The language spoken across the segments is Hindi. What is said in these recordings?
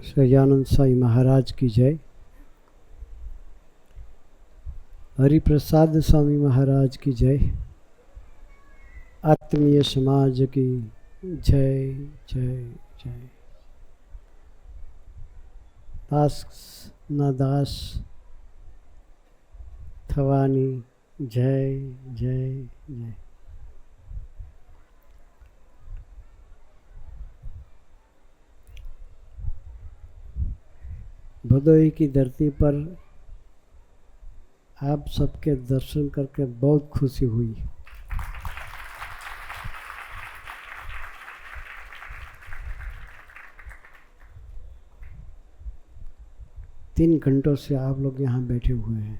सजानंद साई महाराज की जय। हरिप्रसाद स्वामी महाराज की जय। आत्मीय समाज की जय जय जय। दास न दास थवानी जय जय जय। भदोही की धरती पर आप सबके दर्शन करके बहुत खुशी हुई। तीन घंटों से आप लोग यहाँ बैठे हुए हैं।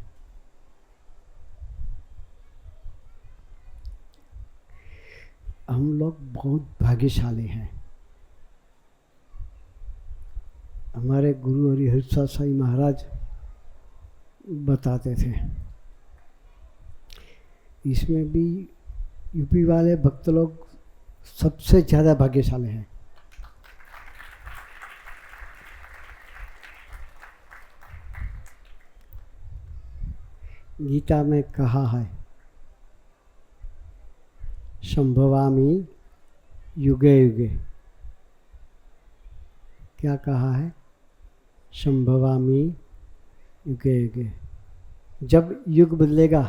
हम लोग बहुत भाग्यशाली हैं। हमारे गुरु हरिप्रसाद साई महाराज बताते थे, इसमें भी यूपी वाले भक्त लोग सबसे ज़्यादा भाग्यशाली हैं। गीता में कहा है, संभवामि युगे युगे। क्या कहा है? संभवामि युगे युगे। जब युग बदलेगा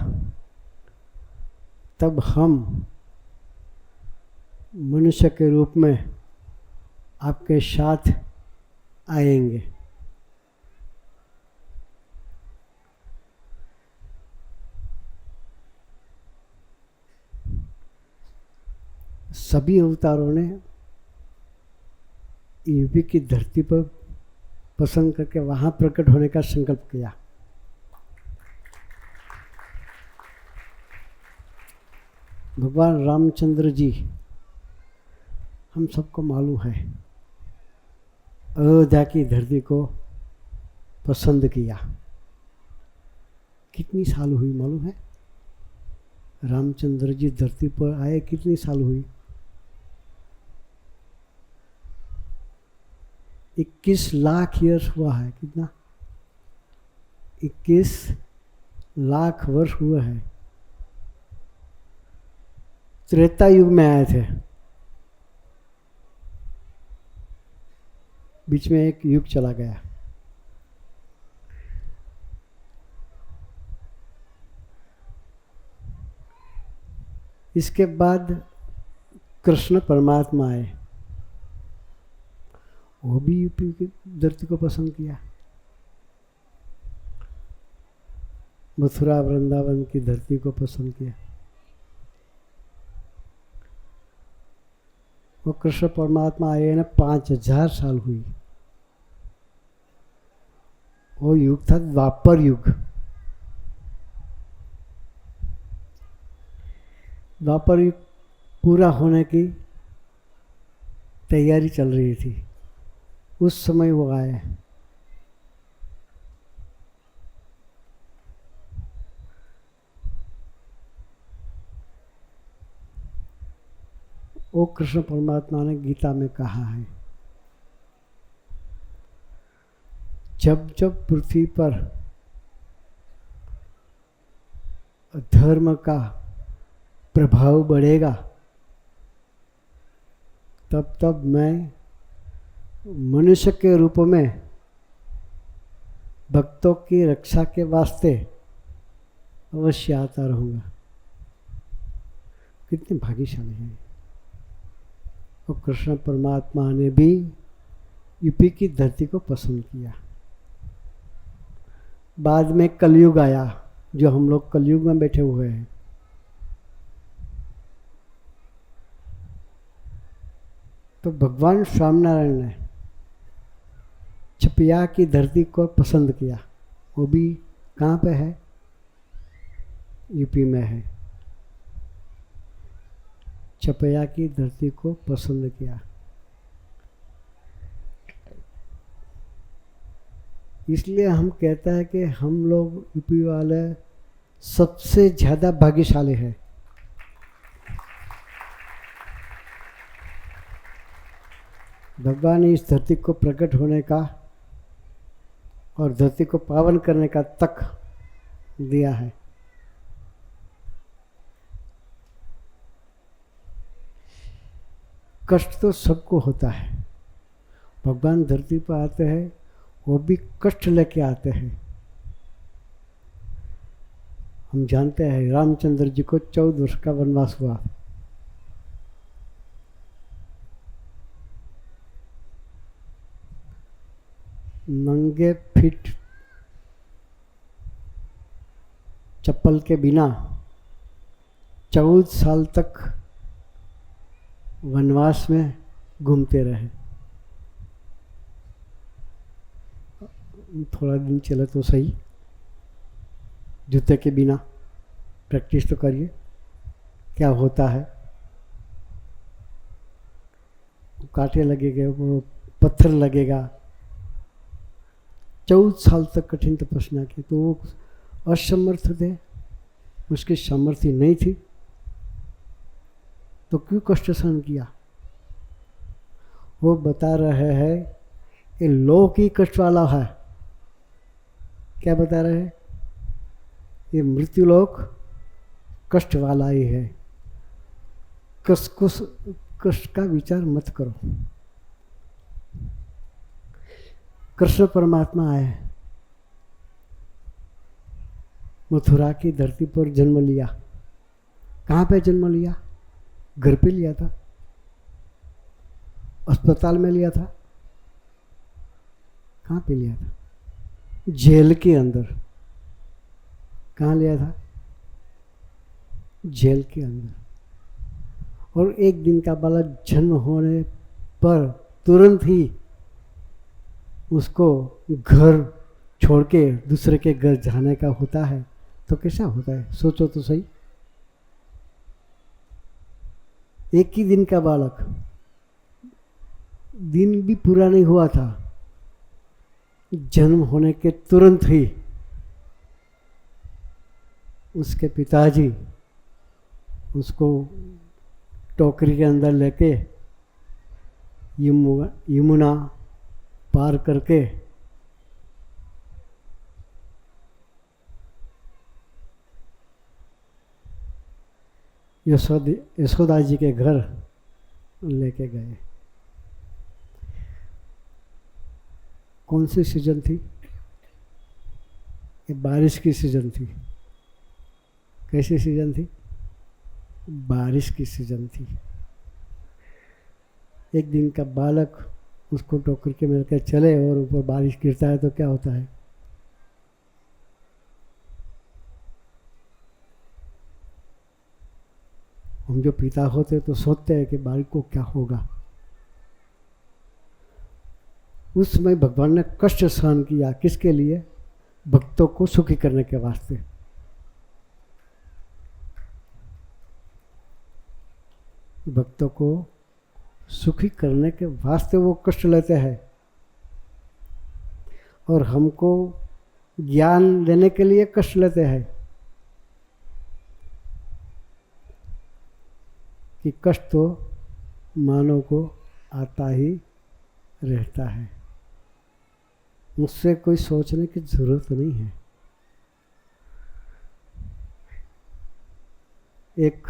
तब हम मनुष्य के रूप में आपके साथ आएंगे। सभी अवतारों ने यूपी की धरती पर पसंद करके वहाँ प्रकट होने का संकल्प किया। भगवान रामचंद्र जी, हम सबको मालूम है, अयोध्या की धरती को पसंद किया। कितनी साल हुई मालूम है? रामचंद्र जी धरती पर आए कितनी साल हुई? 21 लाख ईयर्स हुआ है। कितना? 21 लाख वर्ष हुए हैं। त्रेता युग में आए थे। बीच में एक युग चला गया। इसके बाद कृष्ण परमात्मा आए। वो भी यूपी की धरती को पसंद किया। मथुरा वृंदावन की धरती को पसंद किया। वो कृष्ण परमात्मा आए ना 5000 साल हुई। वो युग था द्वापर युग। द्वापर युग पूरा होने की तैयारी चल रही थी। उस समय वो आए। वो कृष्ण परमात्मा ने गीता में कहा है, जब जब पृथ्वी पर धर्म का प्रभाव बढ़ेगा तब तब मैं मनुष्य के रूप में भक्तों की रक्षा के वास्ते अवश्य आता रहूँगा। कितने भाग्यशाली हैं। और कृष्ण परमात्मा ने भी यूपी की धरती को पसंद किया। बाद में कलयुग आया, जो हम लोग कलयुग में बैठे हुए हैं। तो भगवान स्वामीनारायण ने छपिया की धरती को पसंद किया। वो भी कहाँ पे है? यूपी में है। छपिया की धरती को पसंद किया। इसलिए हम कहते हैं कि हम लोग यूपी वाले सबसे ज़्यादा भाग्यशाली हैं। भगवान ने इस धरती को प्रकट होने का और धरती को पावन करने का तक दिया है। कष्ट तो सबको होता है। भगवान धरती पर आते हैं, वो भी कष्ट लेके आते हैं। हम जानते हैं रामचंद्र जी को 14 वर्ष का वनवास हुआ। नंगे फिट चप्पल के बिना 14 साल तक वनवास में घूमते रहे। थोड़ा दिन चले तो सही, जूते के बिना प्रैक्टिस तो करिए क्या होता है। कांटे लगेंगे, वो पत्थर लगेगा। 14 साल तक कठिन तपस्या की, तो वो असमर्थ थे, उसकी सामर्थ्य नहीं थी, तो क्यों कष्ट सहन किया। वो बता रहे हैं ये लोक ही कष्ट वाला है। क्या बता रहे हैं? ये मृत्यु लोक कष्ट वाला ही है। कष्ट का विचार मत करो। कृष्ण परमात्मा आए, मथुरा की धरती पर जन्म लिया। कहाँ पे जन्म लिया? घर पे लिया था? अस्पताल में लिया था? कहाँ पे लिया था? जेल के अंदर। कहाँ लिया था? जेल के अंदर। और एक दिन का बालक जन्म होने पर तुरंत ही उसको घर छोड़ के दूसरे के घर जाने का होता है, तो कैसा होता है? सोचो तो सही। एक ही दिन का बालक, दिन भी पूरा नहीं हुआ था, जन्म होने के तुरंत ही उसके पिताजी उसको टोकरी के अंदर लेके यमुना पार करके यशोदा जी के घर लेके गए। कौन सी सीजन थी? ये बारिश की सीजन थी। कैसी सीजन थी? बारिश की सीजन थी। एक दिन का बालक उसको टोकर के मिलकर चले और ऊपर बारिश गिरता है तो क्या होता है? हम जो पिता होते तो सोचते हैं कि बालक को क्या होगा। उस समय भगवान ने कष्ट सहन किया। किसके लिए? भक्तों को सुखी करने के वास्ते। भक्तों को सुखी करने के वास्ते वो कष्ट लेते हैं, और हमको ज्ञान देने के लिए कष्ट लेते हैं कि कष्ट तो मानव को आता ही रहता है। उससे कोई सोचने की जरूरत नहीं है। एक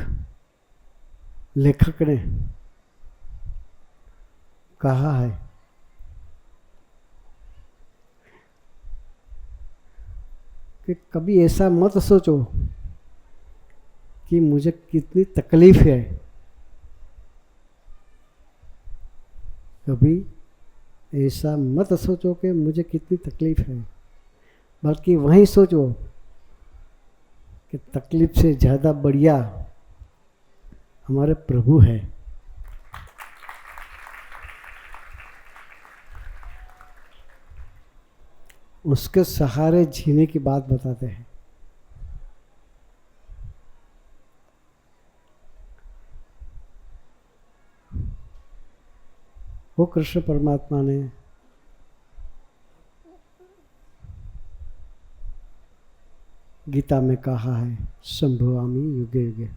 लेखक ने कहा है कि कभी ऐसा मत सोचो कि मुझे कितनी तकलीफ है। कभी ऐसा मत सोचो कि मुझे कितनी तकलीफ है, बल्कि वहीं सोचो कि तकलीफ से ज़्यादा बढ़िया हमारे प्रभु है। उसके सहारे जीने की बात बताते हैं। वो कृष्ण परमात्मा ने गीता में कहा है, संभवामि युगे युगे।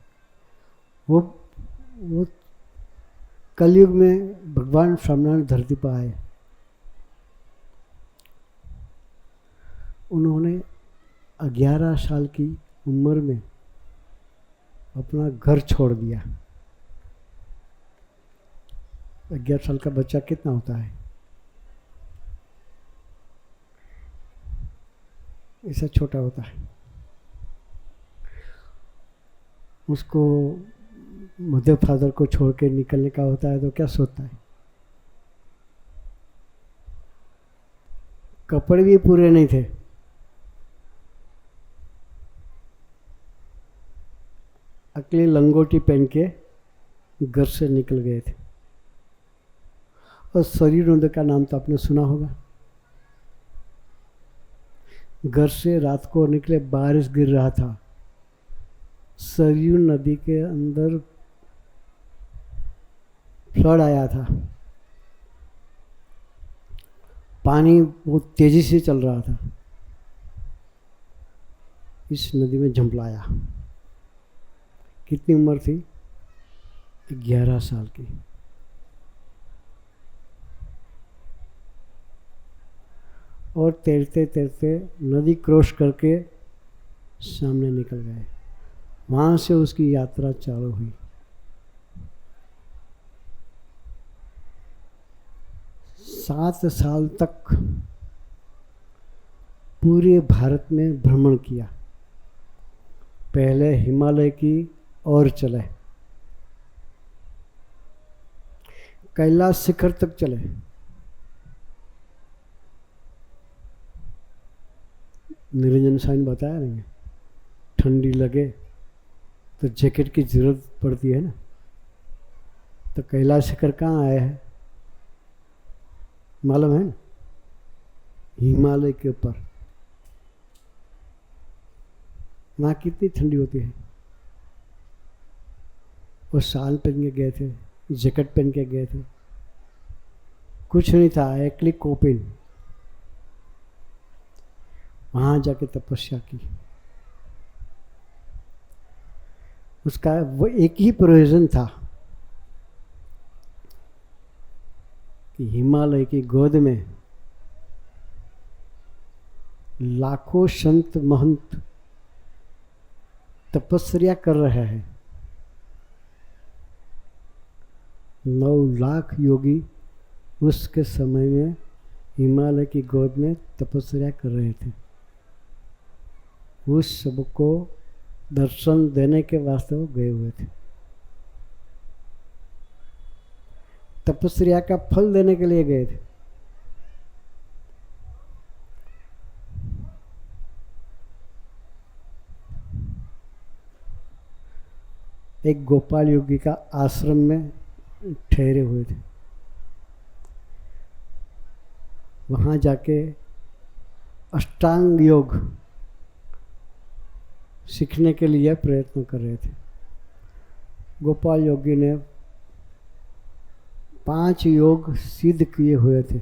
वो कलयुग में भगवान स्वामीनारायण धरती पर आए। उन्होंने 11 साल की उम्र में अपना घर छोड़ दिया। 11 साल का बच्चा कितना होता है? ऐसा छोटा होता है। उसको मदर फादर को छोड़ के निकलने का होता है तो क्या सोचता है? कपड़े भी पूरे नहीं थे, अकेली लंगोटी पहन के घर से निकल गए थे। और सरयू नदी का नाम तो आपने सुना होगा। घर से रात को निकले, बारिश गिर रहा था, सरयू नदी के अंदर फ्लड आया था, पानी बहुत तेजी से चल रहा था, इस नदी में झंपलाया। कितनी उम्र थी? 11 साल की। और तैरते तैरते नदी क्रॉस करके सामने निकल गए। वहाँ से उसकी यात्रा चालू हुई। सात साल तक पूरे भारत में भ्रमण किया। पहले हिमालय की ओर चले, कैलाश शिखर तक चले। निरंजन साइन बताया नहीं, ठंडी लगे तो जैकेट की जरूरत पड़ती है ना। तो कैलाश शिखर कहाँ आया है मालूम है ना? हिमालय के ऊपर। वहाँ कितनी ठंडी होती है। वो शाल पहन के गए थे, जैकेट पहन के गए थे, कुछ नहीं था, एकली कोपिन। वहाँ जाके तपस्या की। उसका वो एक ही प्रयोजन था कि हिमालय की गोद में लाखों संत महंत तपस्या कर रहे हैं। 9 लाख योगी उसके समय में हिमालय की गोद में तपस्या कर रहे थे। उस सबको दर्शन देने के वास्ते वो गए हुए थे, तपस्या का फल देने के लिए गए थे। एक गोपाल योगी का आश्रम में ठहरे हुए थे। वहाँ जाके अष्टांग योग सीखने के लिए प्रयत्न कर रहे थे। गोपाल योगी ने 5 योग सिद्ध किए हुए थे।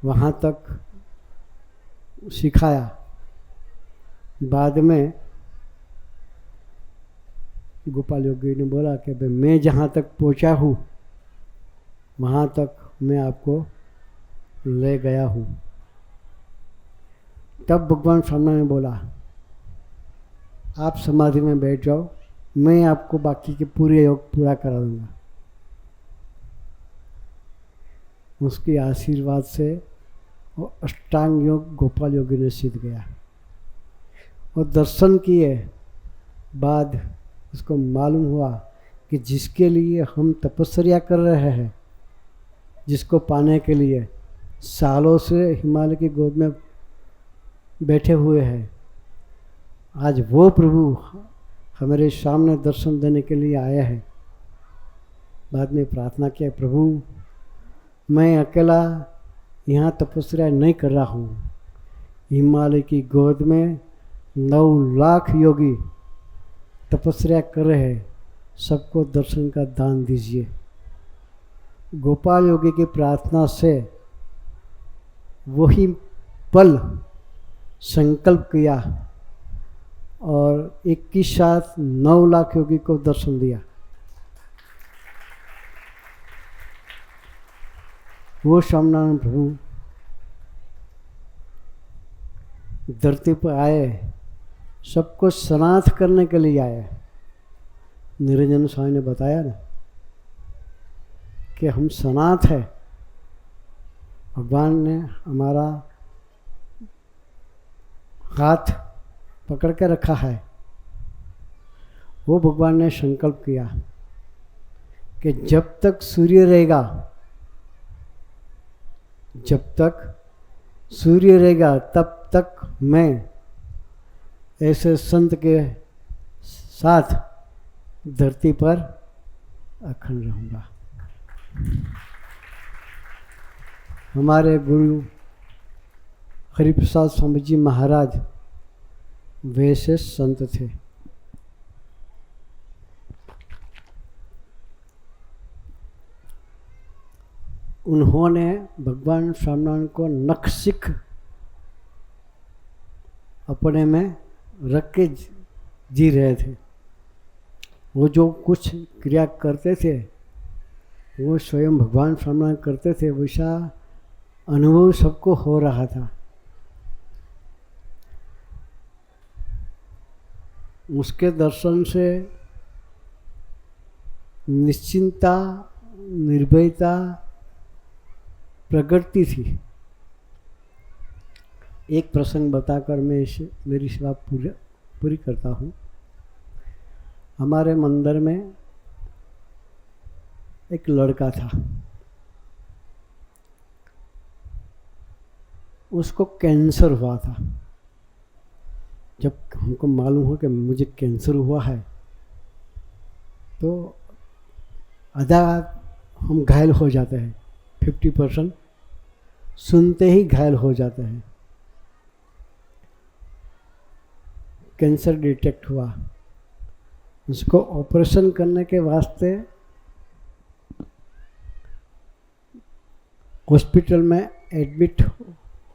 वहाँ तक सिखाया। बाद में गोपाल योगी ने बोला कि भाई मैं जहाँ तक पहुँचा हूँ वहाँ तक मैं आपको ले गया हूँ। तब भगवान सामने ने बोला आप समाधि में बैठ जाओ, मैं आपको बाकी के पूरे योग पूरा करा दूंगा। उसके आशीर्वाद से वो अष्टांग योग गोपाल योगी ने सीख गया। और दर्शन किए बाद उसको मालूम हुआ कि जिसके लिए हम तपस्या कर रहे हैं, जिसको पाने के लिए सालों से हिमालय की गोद में बैठे हुए हैं, आज वो प्रभु हमारे सामने दर्शन देने के लिए आया है। बाद में प्रार्थना किया, प्रभु मैं अकेला यहाँ तपस्या नहीं कर रहा हूँ, हिमालय की गोद में 9 लाख योगी तपस्या कर रहे हैं, सबको दर्शन का दान दीजिए। गोपाल योगी की प्रार्थना से वही पल संकल्प किया और 21 साथ 9 लाख योगी को दर्शन दिया। वो स्वामीनारायण प्रभु धरती पर आए, सबको सनाथ करने के लिए आए। निरंजन स्वामी ने बताया ना कि हम सनाथ है। भगवान ने हमारा हाथ पकड़ के रखा है। वो भगवान ने संकल्प किया कि जब तक सूर्य रहेगा, जब तक सूर्य रहेगा तब तक मैं ऐसे संत के साथ धरती पर अखंड रहूँगा। हमारे गुरु हरिप्रसाद स्वामी जी महाराज वैसे संत थे। उन्होंने भगवान स्वामीनारायण को नखशिख अपने में रख के जी रहे थे। वो जो कुछ क्रिया करते थे वो स्वयं भगवान स्वामीनारायण करते थे, वैसा अनुभव सबको हो रहा था। उसके दर्शन से निश्चिंता, निर्भयता प्रगटती थी। एक प्रसंग बताकर मैं मेरी सेवा पूरी करता हूँ। हमारे मंदिर में एक लड़का था, उसको कैंसर हुआ था। जब हमको मालूम हो कि मुझे कैंसर हुआ है तो आधा हम घायल हो जाते हैं, 50% सुनते ही घायल हो जाते हैं। कैंसर डिटेक्ट हुआ, उसको ऑपरेशन करने के वास्ते हॉस्पिटल में एडमिट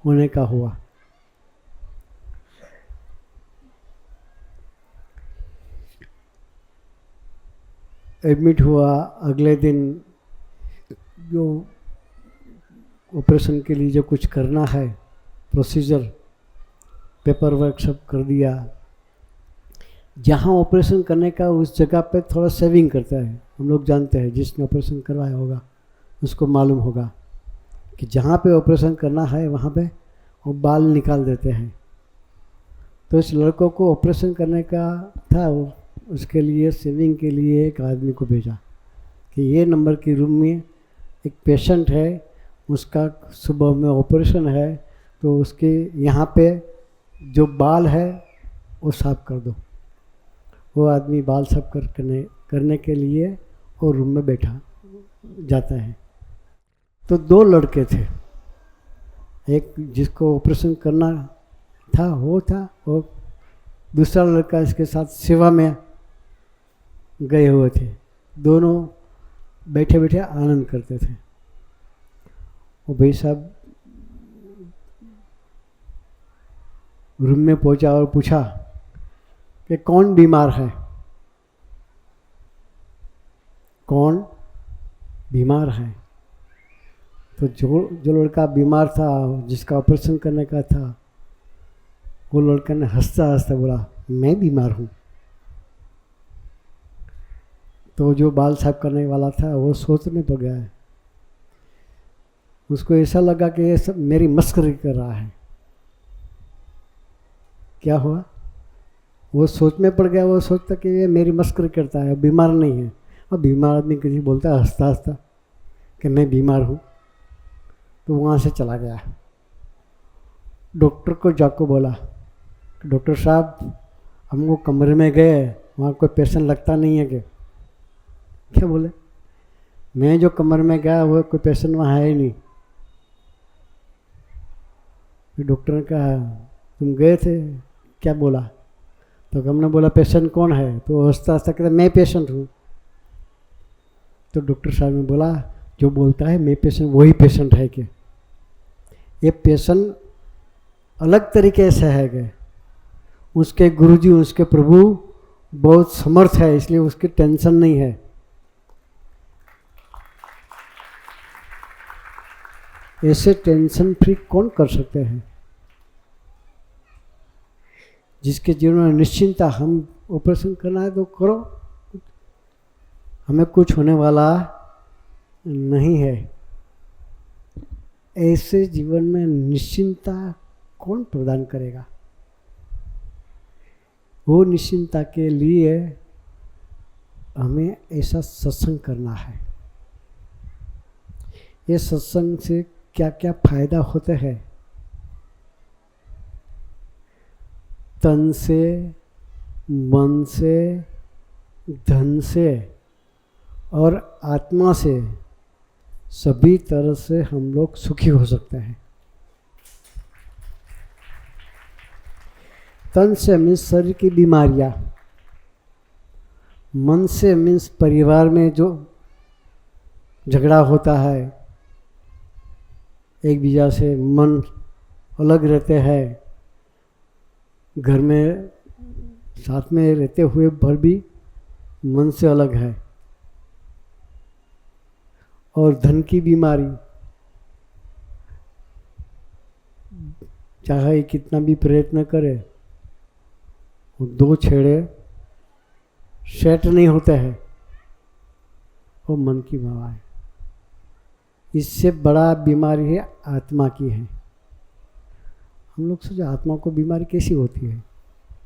होने का हुआ। एडमिट हुआ, अगले दिन जो ऑपरेशन के लिए जो कुछ करना है प्रोसीजर, पेपर वर्क सब कर दिया। जहाँ ऑपरेशन करने का उस जगह पे थोड़ा सेविंग करता है। हम लोग जानते हैं, जिसने ऑपरेशन करवाया होगा उसको मालूम होगा कि जहाँ पे ऑपरेशन करना है वहाँ पे वो बाल निकाल देते हैं। तो इस लड़कों को ऑपरेशन करने का था, उसके लिए सेविंग के लिए एक आदमी को भेजा कि ये नंबर की रूम में एक पेशेंट है, उसका सुबह में ऑपरेशन है, तो उसके यहाँ पे जो बाल है वो साफ कर दो। वो आदमी बाल साफ करने के लिए वो रूम में बैठा जाता है। तो दो लड़के थे, एक जिसको ऑपरेशन करना था वो था, और दूसरा लड़का इसके साथ सेवा में गए हुए थे। दोनों बैठे बैठे आनंद करते थे। वो भाई साहब रूम में पहुंचा और पूछा कि कौन बीमार है, कौन बीमार है। तो जो लड़का बीमार था, जिसका ऑपरेशन करने का था, वो लड़का ने हंसता हंसता बोला मैं बीमार हूँ। तो जो बाल साफ करने वाला था वो सोचने पड़ गया है। उसको ऐसा लगा कि ये सब मेरी मस्करी कर रहा है। क्या हुआ, वो सोच में पड़ गया। वो सोचता कि ये मेरी मस्करी करता है, बीमार नहीं है। और बीमार आदमी किसी बोलता है हंसता हंसता कि मैं बीमार हूँ, तो वहाँ से चला गया। डॉक्टर को जाको बोला, डॉक्टर साहब हम वो कमरे में गए, वहाँ कोई पेशेंट लगता नहीं है क्या बोले, मैं जो कमरे में गया वो कोई पेशेंट वहाँ है ही नहीं। डॉक्टर ने कहा तुम गए थे, क्या बोला? तो हमने बोला पेशेंट कौन है? तो हंसता हंसता कहता मैं पेशेंट हूँ। तो डॉक्टर साहब ने बोला जो बोलता है मैं पेशेंट वही पेशेंट है क्या? ये पेशेंट अलग तरीके से है क्या? उसके गुरुजी, उसके प्रभु बहुत समर्थ है, इसलिए उसकी टेंशन नहीं है। ऐसे टेंशन फ्री कौन कर सकते हैं? जिसके जीवन में निश्चिंता, हम ऑपरेशन करना है तो करो, हमें कुछ होने वाला नहीं है। ऐसे जीवन में निश्चिंता कौन प्रदान करेगा? वो निश्चिंता के लिए हमें ऐसा सत्संग करना है। ये सत्संग से क्या क्या फायदा होते हैं? तन से, मन से, धन से और आत्मा से सभी तरह से हम लोग सुखी हो सकते हैं। तन से मीन्स शरीर की बीमारियां, मन से मीन्स परिवार में जो झगड़ा होता है, एक बीजा से मन अलग रहते हैं, घर में साथ में रहते हुए भर भी मन से अलग है। और धन की बीमारी, चाहे कितना भी प्रयत्न करे, वो दो छेड़े सेट नहीं होते हैं, वो मन की बीमारी है। इससे बड़ा बीमारी है आत्मा की है। हम लोग सोचे आत्मा को बीमारी कैसी होती है?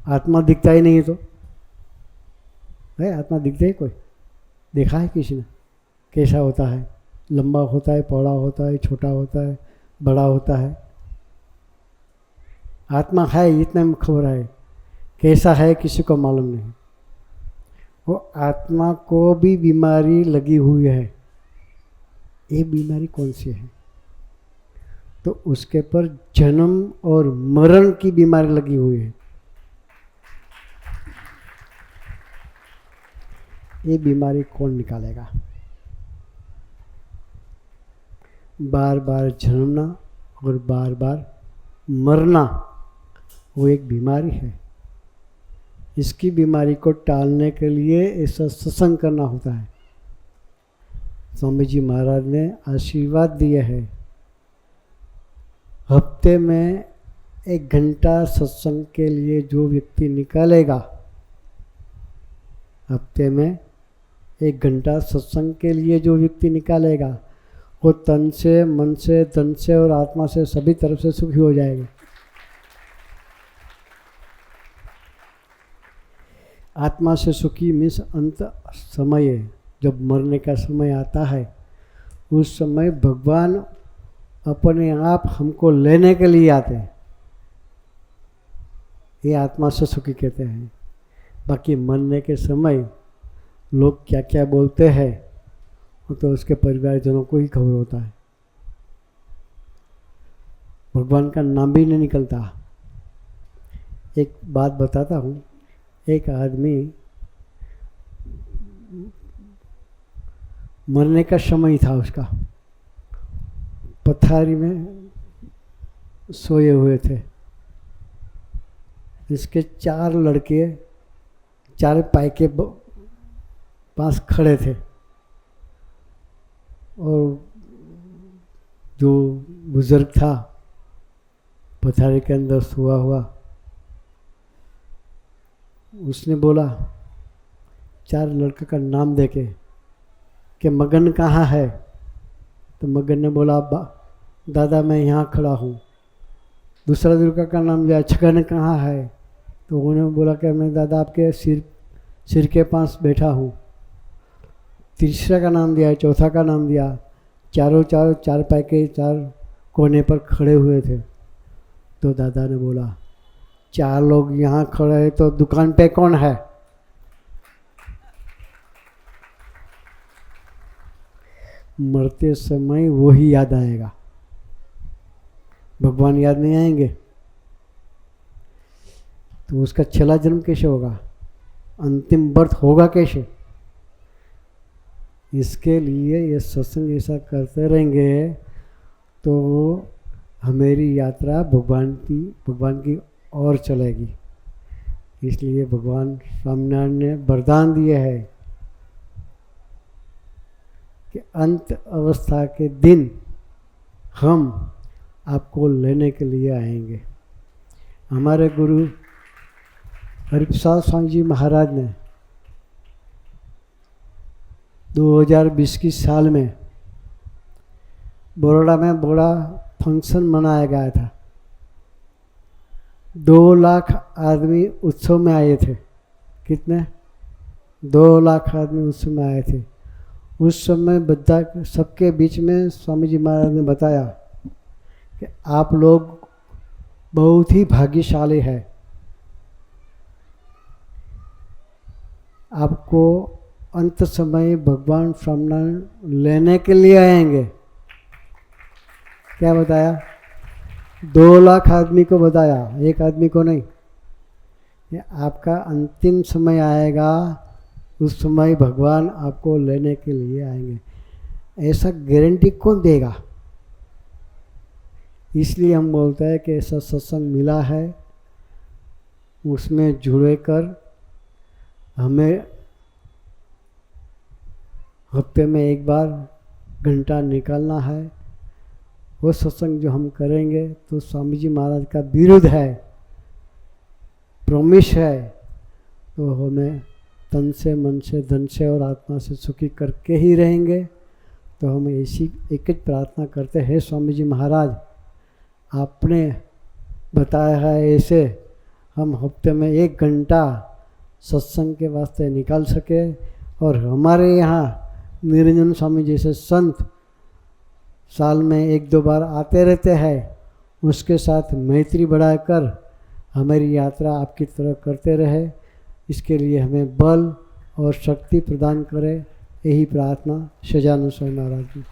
आत्मा दिखता ही नहीं तो है, आत्मा दिखता है? कोई देखा है किसी ने? कैसा होता है? लंबा होता है, पौड़ा होता है, छोटा होता है, बड़ा होता है? आत्मा है इतना में खबर है, कैसा है किसी को मालूम नहीं। वो आत्मा को भी बीमारी लगी हुई है। ये बीमारी कौन सी है? तो उसके पर जन्म और मरण की बीमारी लगी हुई है। ये बीमारी कौन निकालेगा? बार बार जन्मना और बार बार मरना, वो एक बीमारी है। इसकी बीमारी को टालने के लिए ऐसा सत्संग करना होता है। स्वामी जी महाराज ने आशीर्वाद दिए हैं, हफ्ते में 1 घंटा सत्संग के लिए जो व्यक्ति निकालेगा, हफ्ते में 1 घंटा सत्संग के लिए जो व्यक्ति निकालेगा, वो तन से, मन से, धन से और आत्मा से सभी तरफ से सुखी हो जाएगा। आत्मा से सुखी मीन्स अंत समय, जब मरने का समय आता है, उस समय भगवान अपने आप हमको लेने के लिए आते हैं। ये आत्मा से सुखी कहते हैं। बाकी मरने के समय लोग क्या क्या बोलते हैं वो तो उसके परिवारजनों को ही खबर होता है। भगवान का नाम भी नहीं निकलता। एक बात बताता हूँ। एक आदमी मरने का समय था उसका, पथारी में सोए हुए थे। इसके 4 लड़के 4 पाई के पास खड़े थे और जो बुजुर्ग था पथारी के अंदर सोया हुआ, उसने बोला 4 लड़के का नाम देके कि मगन कहाँ है? तो मगन ने बोला दादा मैं यहाँ खड़ा हूँ। दूसरा लड़का का नाम दिया छगन कहाँ है? तो उन्होंने बोला कि मैं दादा आपके सिर के पास बैठा हूँ। तीसरा का नाम दिया, चौथा का नाम दिया। चारों 4 पाई के 4 कोने पर खड़े हुए थे। तो दादा ने बोला 4 लोग यहाँ खड़े हैं तो दुकान पे कौन है? मरते समय वही याद आएगा, भगवान याद नहीं आएंगे तो उसका चला जन्म कैसे होगा? अंतिम बर्थ होगा कैसे? इसके लिए ये सत्संग ऐसा करते रहेंगे तो हमारी यात्रा भगवान की ओर चलेगी। इसलिए भगवान स्वामीनारायण ने वरदान दिए है कि अंत अवस्था के दिन हम आपको लेने के लिए आएंगे। हमारे गुरु हरिप्रसाद स्वामी जी महाराज ने 2020 की साल में बड़ौदा में बड़ा फंक्शन मनाया गया था। 2 लाख आदमी उत्सव में आए थे। कितने? 2 लाख आदमी उत्सव में आए थे। उस समय बद्दा सबके बीच में स्वामी जी महाराज ने बताया कि आप लोग बहुत ही भाग्यशाली है, आपको अंत समय भगवान स्वामीनारायण लेने के लिए आएंगे। क्या बताया? 2 लाख आदमी को बताया, एक आदमी को नहीं। ये आपका अंतिम समय आएगा, उस समय भगवान आपको लेने के लिए आएंगे। ऐसा गारंटी कौन देगा? इसलिए हम बोलते हैं कि ऐसा सत्संग मिला है, उसमें जुड़े कर हमें हफ्ते में एक बार घंटा निकालना है। वो सत्संग जो हम करेंगे तो स्वामी जी महाराज का विरुद्ध है, प्रॉमिस है, तो हमें तन से, मन से, धन से और आत्मा से सुखी करके ही रहेंगे। तो हम ऐसी एक ही प्रार्थना करते हैं, स्वामी जी महाराज आपने बताया है ऐसे हम हफ्ते में 1 घंटा सत्संग के वास्ते निकाल सके। और हमारे यहाँ निरंजन स्वामी जैसे संत साल में 1-2 बार आते रहते हैं, उसके साथ मैत्री बढ़ाकर हमारी यात्रा आपकी तरफ करते रहे। इसके लिए हमें बल और शक्ति प्रदान करे, यही प्रार्थना सजानंद स्वामी महाराज जी।